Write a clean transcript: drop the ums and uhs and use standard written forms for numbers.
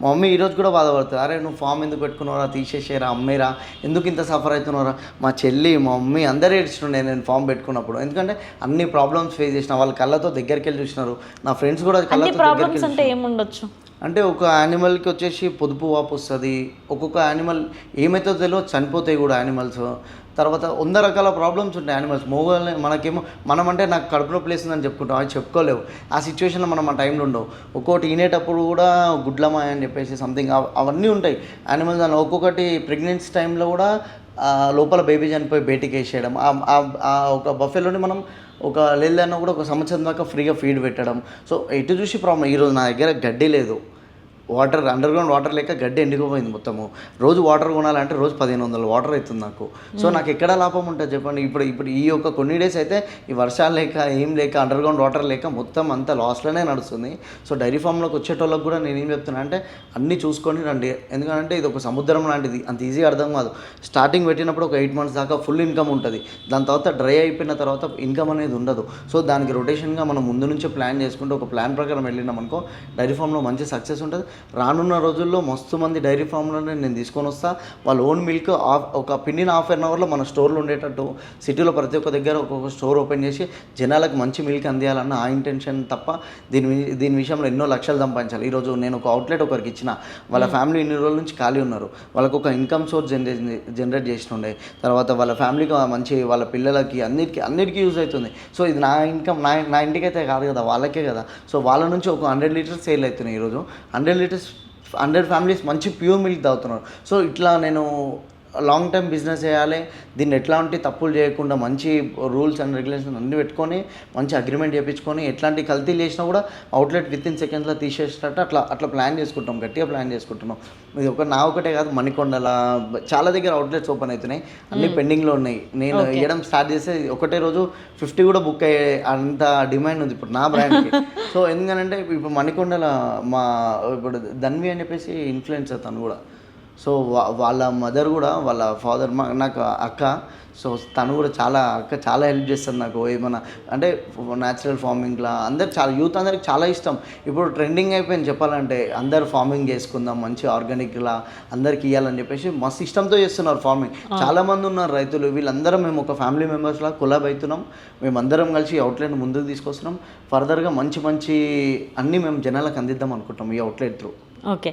మా మమ్మీ ఈరోజు కూడా బాధపడుతుంది, అరే నువ్వు ఫామ్ ఎందుకు పెట్టుకున్నారా, తీసేసేరా, అమ్మేరా, ఎందుకు ఇంత సఫర్ అవుతున్నారా. మా చెల్లి మా మమ్మీ అందరూ ఏడ్చుండే నేను ఫామ్ పెట్టుకున్నప్పుడు, ఎందుకంటే అన్ని ప్రాబ్లమ్స్ ఫేస్ చేసిన, వాళ్ళ కళ్ళతో దగ్గరికి వెళ్ళి చూసినారు, నా ఫ్రెండ్స్ కూడా కళ్ళతో ప్రాబ్లమ్స్ అంటే ఏముండొచ్చు అంటే ఒక యానిమల్కి వచ్చేసి పొదుపు వాపు వస్తుంది, ఒక్కొక్క యానిమల్ ఏమైతుందో తెలియదు, చనిపోతాయి కూడా యానిమల్స్. తర్వాత 100 రకాల ప్రాబ్లమ్స్ ఉంటాయి యానిమల్స్. మోగల్ని మనకేమో మనం అంటే నాకు కడుపులో ప్లేస్ ఉందని చెప్పుకుంటాం, అది చెప్పుకోలేవు, ఆ సిచ్యువేషన్లో మనం ఆ టైంలో ఉండవు. ఒక్కొక్కటి ఈనేటప్పుడు కూడా గుడ్లమాయ అని చెప్పేసి సంథింగ్ అవన్నీ ఉంటాయి యానిమల్స్. దాని ఒక్కొక్కటి ప్రెగ్నెన్సీ టైంలో కూడా లోపల బేబీ చనిపోయి బయటికి వేసేయడం. ఒక బఫెలోని మనం ఒక లేదన్నా కూడా 1 సంవత్సరం దాకా ఫ్రీగా ఫీడ్ పెట్టడం. సో ఎటు చూసి ప్రాబ్లం. ఈరోజు నా దగ్గర గడ్డి లేదు, వాటర్ అండర్ గ్రౌండ్ వాటర్ లేక గడ్డి ఎండిపోయింది మొత్తము. రోజు వాటర్ కొనాలంటే రోజు 1500 వాటర్ అవుతుంది నాకు. సో నాకు ఎక్కడ లాభం ఉంటుంది చెప్పండి. ఇప్పుడు ఈ యొక్క కొన్ని డేస్ అయితే ఈ వర్షాలు లేక ఏం లేక అండర్ గ్రౌండ్ వాటర్ లేక మొత్తం అంతా లాస్లోనే నడుస్తుంది. సో డైరీ ఫామ్లోకి వచ్చేటోళ్ళకి కూడా నేను ఏం చెప్తున్నా అంటే అన్నీ చూసుకొని రండి, ఎందుకంటే ఇది ఒక సముద్రం లాంటిది, అంత ఈజీగా అర్థం కాదు. స్టార్టింగ్ పెట్టినప్పుడు ఒక 8 months దాకా ఫుల్ ఇన్కమ్ ఉంటుంది, దాని తర్వాత డ్రై అయిపోయిన తర్వాత ఇన్కమ్ అనేది ఉండదు. సో దానికి రొటేషన్గా మనం ముందు నుంచే ప్లాన్ చేసుకుంటే ఒక ప్లాన్ ప్రకారం వెళ్ళినాం అనుకో డైరీ ఫామ్లో మంచి సక్సెస్ ఉంటుంది. రానున్న రోజుల్లో మస్తు మంది డైరీ ఫామ్లోనే నేను తీసుకొని వస్తా. వాళ్ళ ఓన్ మిల్క్ ఒక పిండిన ½ an hourలో మన స్టోర్లో ఉండేటట్టు సిటీలో ప్రతి ఒక్క దగ్గర ఒక్కొక్క స్టోర్ ఓపెన్ చేసి జనాలకు మంచి మిల్క్ అందియాలన్న ఆ ఇంటెన్షన్ తప్ప దీని విషయంలో ఎన్నో లక్షలు సంపాదించాలి. ఈరోజు నేను ఒక అవుట్లెట్ ఒకరికి ఇచ్చిన, వాళ్ళ ఫ్యామిలీ ఇన్ని రోజుల నుంచి ఖాళీ ఉన్నారు, వాళ్ళకు ఒక ఇన్కమ్ సోర్స్ జనరేట్ చేస్తుండే, తర్వాత వాళ్ళ ఫ్యామిలీకి మంచి వాళ్ళ పిల్లలకి అన్నిటికీ యూజ్ అవుతుంది. సో ఇది నా ఇన్కమ్, నా ఇంటికైతే కాదు కదా, వాళ్ళకే కదా. సో వాళ్ళ నుంచి ఒక 100 liters సేల్ అవుతున్నాయి ఈరోజు. 100 liters 100 families మంచి ప్యూర్ మిల్క్ తాగుతున్నారు. సో ఇట్లా నేను లాంగ్ టర్మ్ బిజినెస్ చేయాలి, దీన్ని ఎట్లాంటి తప్పులు చేయకుండా మంచి రూల్స్ అండ్ రెగ్యులేషన్స్ అన్నీ పెట్టుకొని మంచి అగ్రిమెంట్ చేయించుకొని ఎట్లాంటి కల్తీలు చేసినా కూడా అవుట్లెట్ వితిన్ సెకండ్స్లో తీసేసేటట్టు అట్లా ప్లాన్ చేసుకుంటాం, గట్టిగా ప్లాన్ చేసుకుంటున్నాం. ఇది నా ఒకటే కాదు, మణికొండల చాలా దగ్గర అవుట్లెట్స్ ఓపెన్ అవుతున్నాయి, అన్నీ పెండింగ్లో ఉన్నాయి. నేను వేయడం స్టార్ట్ చేస్తే ఒకటే రోజు 50 కూడా బుక్ అయ్యే అంత డిమాండ్ ఉంది ఇప్పుడు నా బ్రాండ్కి. సో ఎందుకంటే ఇప్పుడు మణికొండల ఇప్పుడు ధన్వి అని చెప్పేసి ఇన్ఫ్లుయెన్సర్ తను కూడా. సో వాళ్ళ మదర్ కూడా, వాళ్ళ ఫాదర్ నాకు అక్క. సో తను కూడా చాలా హెల్ప్ చేస్తుంది నాకు. ఏమన్నా అంటే న్యాచురల్ ఫార్మింగ్లా యూత్ అందరికి చాలా ఇష్టం. ఇప్పుడు ట్రెండింగ్ అయిపోయింది చెప్పాలంటే, అందరు ఫార్మింగ్ చేసుకుందాం మంచి ఆర్గానిక్లా అందరికి ఇవ్వాలని చెప్పేసి మస్తు ఇష్టంతో చేస్తున్నారు ఫార్మింగ్. చాలామంది ఉన్నారు రైతులు, వీళ్ళందరం మేము ఒక ఫ్యామిలీ మెంబర్స్లా కొలాబ్ అవుతున్నాం. మేమందరం కలిసి అవుట్లెట్ ముందుకు తీసుకొస్తున్నాం. ఫర్దర్గా మంచి అన్నీ మేము జనాలకు అందిద్దాం అనుకుంటాం ఈ అవుట్లెట్ త్రూ. ఓకే.